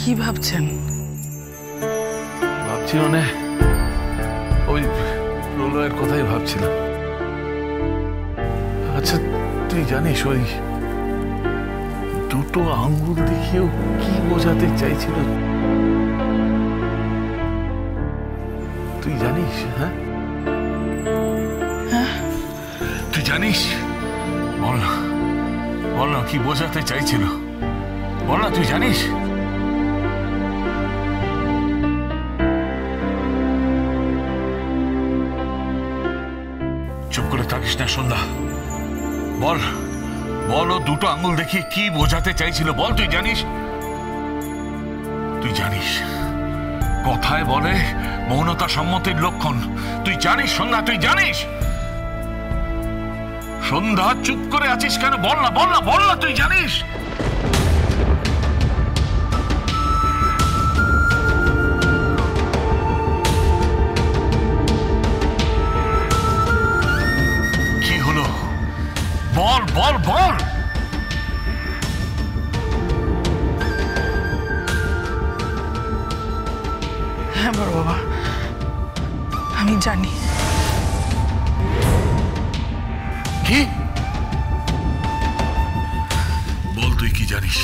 কি ভাবছেন? ভাবছি মানে ওই প্রলয়ের কথাই ভাবছিলাম। আচ্ছা তুই জানিস ওই দুটো আঙ্গুল দেখিয়েও কি বোঝাতে চাইছিল তুই জানিস? হ্যাঁ তুই জানিস? বল না, বল না কি বোঝাতে চাইছিল, বল না তুই জানিস? চুপ করে থাকিস না সন্ধ্যা, বল বল ও দুটো আঙ্গুল দেখিয়ে কি বোঝাতে চাইছিল, বল তুই জানিস? তুই জানিস কথায় বলে মৌনতা সম্মতির লক্ষণ, তুই জানিস সন্ধ্যা? তুই জানিস? সন্ধ্যা চুপ করে আছিস কেন? বল না, বল না, বল না তুই জানিস? কি হলো? বল বল বল। হ্যাঁ বড় বাবা, আমি জানি। কি? বল তুই কি জানিস?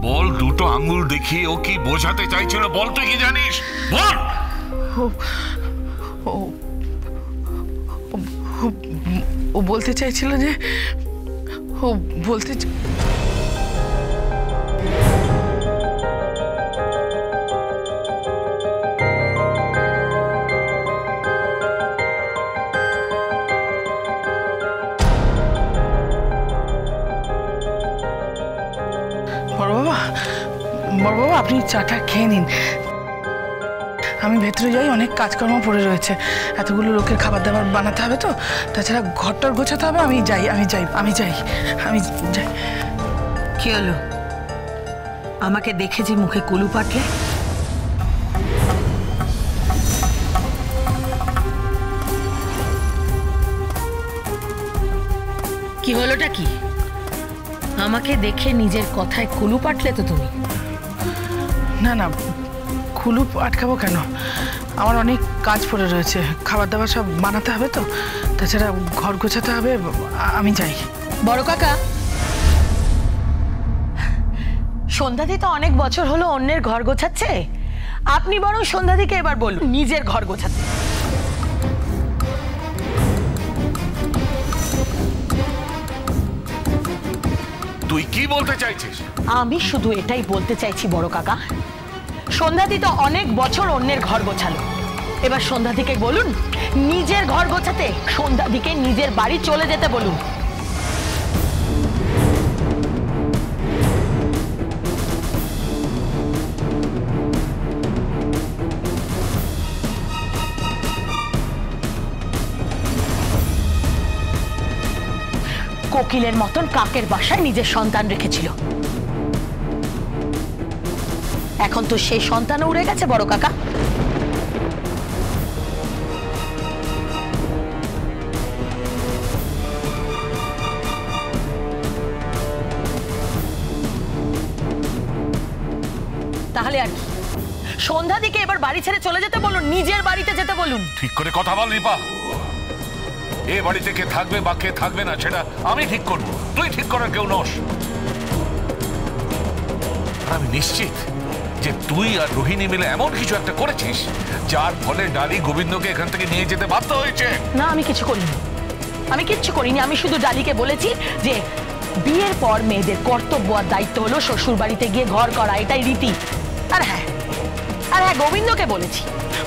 বল দুটো আঙ্গুল দেখিয়ে ও কি বোঝাতে চাইছিল, বল তুই কি জানিস? বল। ও বলতে চাইছিল যে ও বলতে বড় বাবা আপনি চাটা খেয়ে নিন, আমি ভেতরে যাই, অনেক কাজকর্ম পড়ে রয়েছে, এতগুলো লোকের খাবার দাবার বানাতে হবে তো, তাছাড়া ঘরটার গোছাতে হবে। আমি যাই। কি হলো? আমাকে দেখে যে মুখে কুলু পাটলে? কি হলোটা কি? আমাকে দেখে নিজের কথায় কুলু পাটলে তো তুমি? না কুলুপ আটকাবো কেন, আমার অনেক কাজ পড়ে রয়েছে, খাবার দাবার সব বানাতে হবে তো, তাছাড়া ঘর গোছাতে হবে। আমি যাই। বড় কাকা, সন্ধ্যাদি তো অনেক বছর হলো অন্যের ঘর গোছাচ্ছে, আপনি বরং সন্ধ্যাদিকে এবার বলুন নিজের ঘর গোছাতে। তুই কি বলতে চাইছিস? আমি শুধু এটাই বলতে চাইছি বড় কাকা, সন্ধ্যাদি তো অনেক বছর অন্যের ঘর গোছালো, এবার সন্ধ্যাদিকে বলুন নিজের ঘর গোছাতে, সন্ধ্যাদিকে নিজের বাড়ি চলে যেতে বলুন। কোকিলের মতন কাকের বাসায় নিজের সন্তান রেখেছিল, এখন তো সেই সন্তানও উড়ে গেছে বড় কাকা। তাহলে আর কি, সন্ধ্যাদিকে এবার বাড়ি ছেড়ে চলে যেতে বলুন, নিজের বাড়িতে যেতে বলুন। ঠিক করে কথা বল রিপা, এ বাড়িতে কে থাকবে বা কে থাকবে না সেটা আমি ঠিক করব, তুই ঠিক করার কেউ নস। আমি নিশ্চিত যে তুই আর রোহিণী মিলে এমন কিছু একটা করেছিস যার ফলে ডালি গোবিন্দকে এখান থেকে নিয়ে যেতে বাধ্য হয়েছে। না, আমি কিছু করিনি, আমি কিচ্ছু করিনি, আমি শুধু ডালিকে বলেছি যে বিয়ের পর মেয়েদের কর্তব্য আর দায়িত্ব হলো শ্বশুর বাড়িতে গিয়ে ঘর করা, এটাই রীতি। আর হ্যাঁ গোবিন্দকে বলেছি,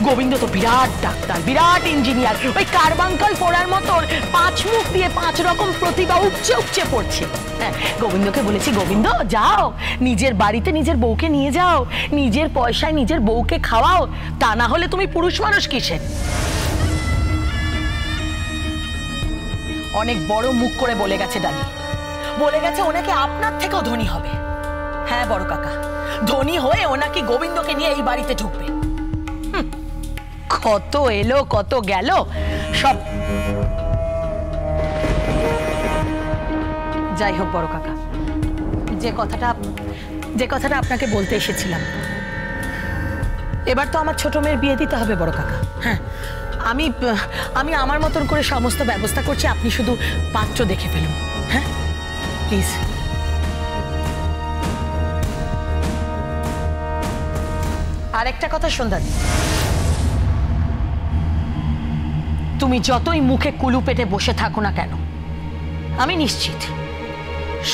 গোবিন্দ তো বিরাট ডাক্তার, বিরাট ইঞ্জিনিয়ার, ওই কার্বাঙ্কাল পোড়ার মতন 5 মুখ দিয়ে 5 রকম প্রতিভা উপচে পড়ছে। হ্যাঁ, গোবিন্দকে বলেছি, গোবিন্দ যাও নিজের বাড়িতে নিজের বউকে নিয়ে যাও, নিজের পয়সায় নিজের বউকে খাওয়াও, তা না হলে তুমি পুরুষ মানুষ কিসের? অনেক বড় মুখ করে বলে গেছে ডালি, বলে গেছে ওনাকে আপনার থেকেও ধনী হবে। হ্যাঁ বড় কাকা, ধনী হয়ে ওনাকে গোবিন্দকে নিয়ে এই বাড়িতে ঢুকবে। কত এলো কত গেল সব। যাই হোক বড় কাকা, যে কথাটা যে কথাটা আপনাকে বলতে এসেছিলাম, এবার তো আমার ছোট মেয়ের বিয়ে দিতে হবে বড় কাকা। হ্যাঁ, আমি আমি আমার মতন করে সমস্ত ব্যবস্থা করছি, আপনি শুধু পাত্র দেখে ফেলুন। হ্যাঁ প্লিজ। আর একটা কথা সন্ধ্যা, তুমি যতই মুখে কুলু পেটে বসে থাকো না কেন, আমি নিশ্চিত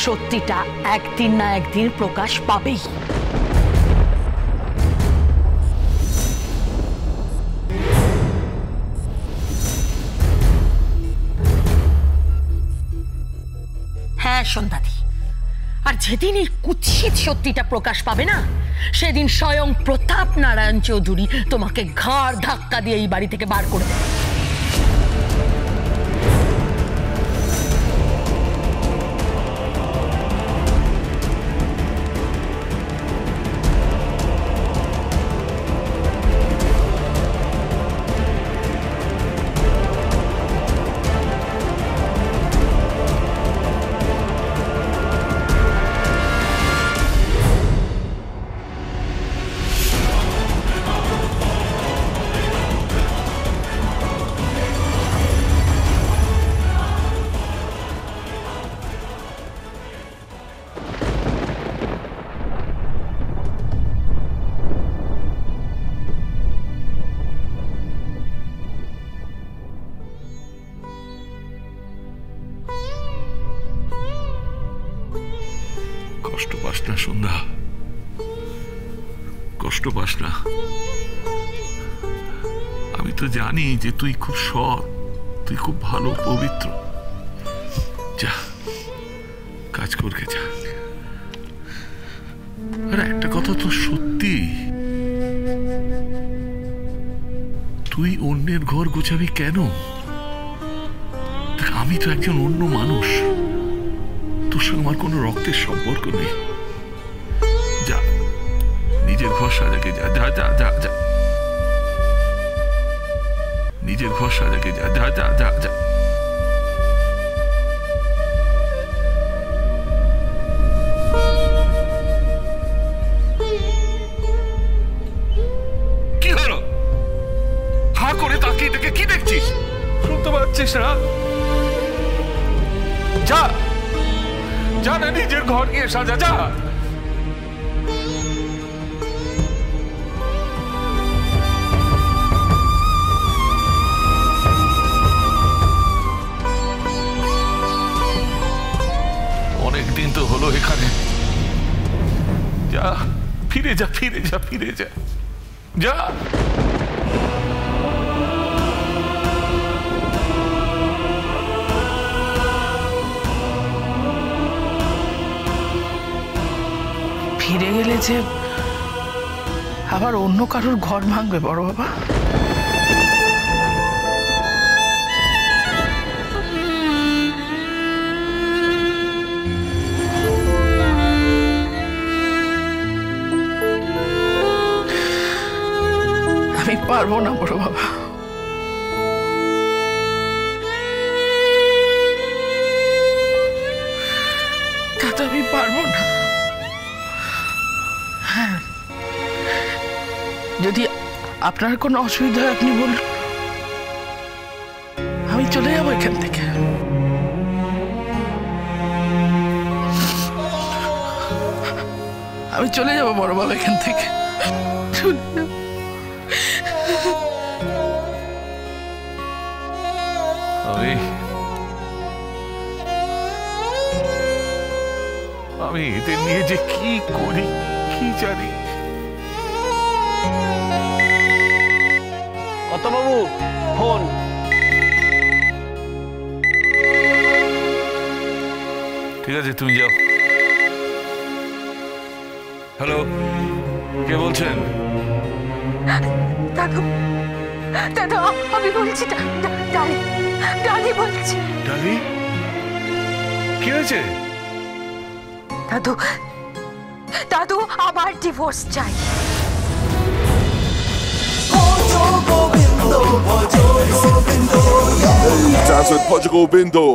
সত্যিটা একদিন না একদিন প্রকাশ পাবেই। হ্যাঁ সন্ধ্যাদি, আর যেদিন এই কুৎসিত সত্যিটা প্রকাশ পাবে না, সেদিন স্বয়ং প্রতাপ নারায়ণ চৌধুরী তোমাকে ঘাড় ধাক্কা দিয়ে এই বাড়ি থেকে বার করে দেবে। কষ্ট পাস না সন্ধ্যা, কষ্ট পাস না। আমি তো জানি যে তুই খুব সৎ, তুই খুব ভালো পবিত্র। যা কাজ করকে যা। আর একটা কথা তো সত্যি, তুই অন্যের ঘর গোছাবি কেন? আমি তো একজন অন্য মানুষ, তোর সঙ্গে আমার কোনো রক্তের সম্পর্ক নেই। যা নিজের ঘর সাজাকে যা, যা যা যা যা, নিজের ঘর সাজাকে যা, যা যা যা যা। কি হলো? হা করে তাকিয়ে দেখে কি দেখছিস? শুনতে পাচ্ছিস না? যা যা না, নিজের ঘর গিয়ে সাজা যা। অনেকদিন তো হলো এখানে, যা ফিরে যা, ফিরে যা, ফিরে যা, যা। ফিরে গেলে যে আবার অন্য কারোর ঘর ভাঙবে বড় বাবা। আমি পারবো না বড় বাবা, তা তো আমি পারবো না। হ্যাঁ, যদি আপনার কোনো অসুবিধা হয় আপনি বলুন, আমি চলে যাবো এখান থেকে। আমি চলে যাবো বড় বাবা এখান থেকে। আমি এদের নিয়ে যে কি করি কি জানি। বাবু ফোন। ঠিক আছে তুমি যাও। হ্যালো, কে বলছেন? দাদু, দাদু আমি বলছি, ডালি, ডালি বলছি। ডালি, কি হয়েছে? দাদু, দাদু আবার ডিভোর্স চাই। Dance with Portugal Bindo.